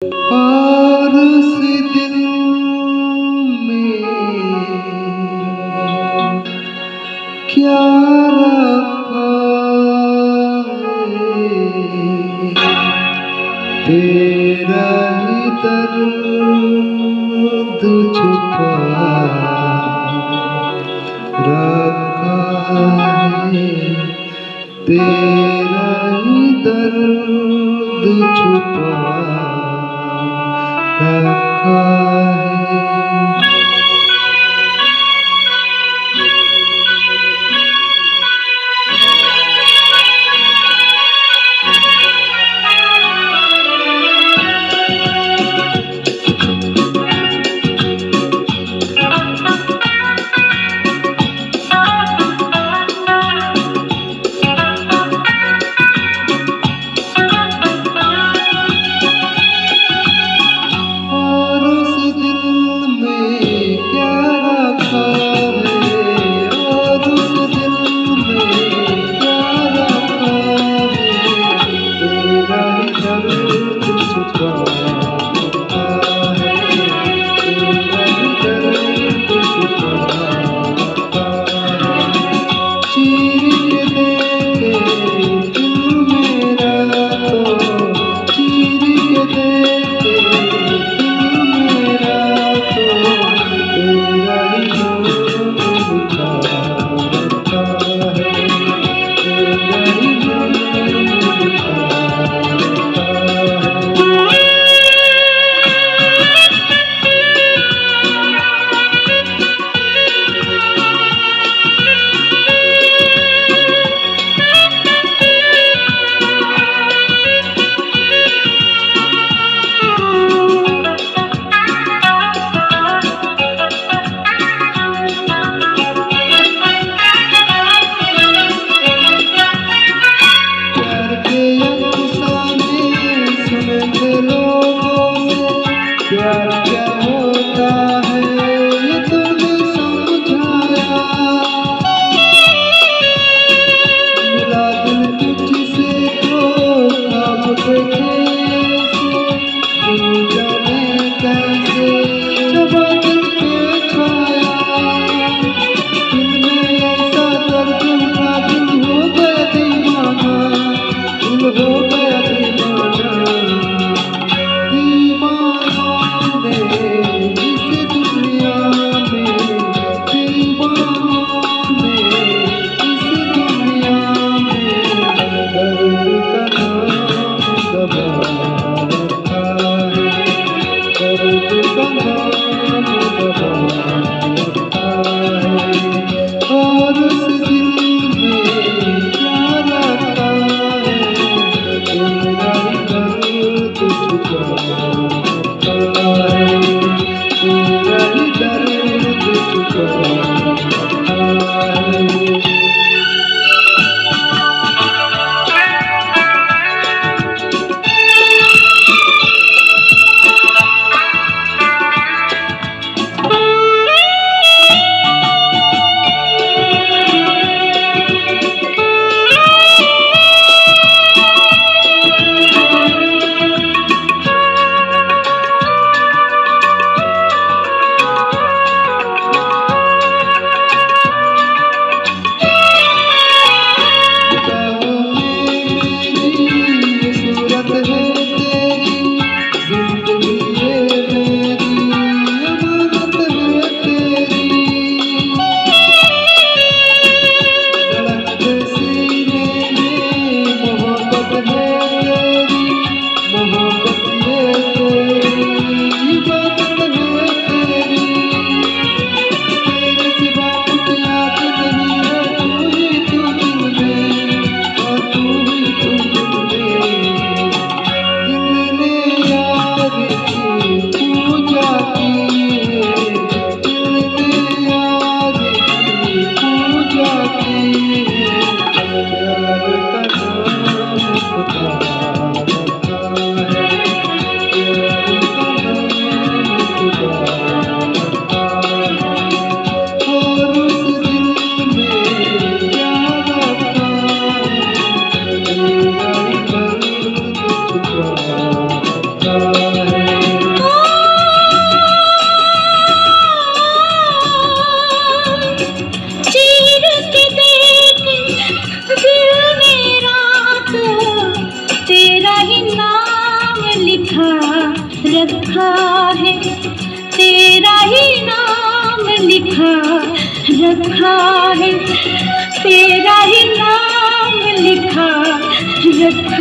और उस दिल में क्या रखा है, तेरा ही दर्द छुपा रखा है, तेरा ही दर्द छुपा रखा है। प्यार क्या होता है ये तुमने समझाया, मिला दिल तुझसे तो ख्वाब देखे तुम जाने कैसे जब दिल पे छाया, दिल में ऐसा दर्द उठा दिल हो गया दीवाना, दिल हो गया दीवाना, और उस दिल में क्या रखा है, तेरा ही दर्द छुपा रखा है, तेरा ही दर्द छुपा रखा है। रखा है, तेरा ही नाम लिखा रखा है, तेरा ही नाम लिखा रखा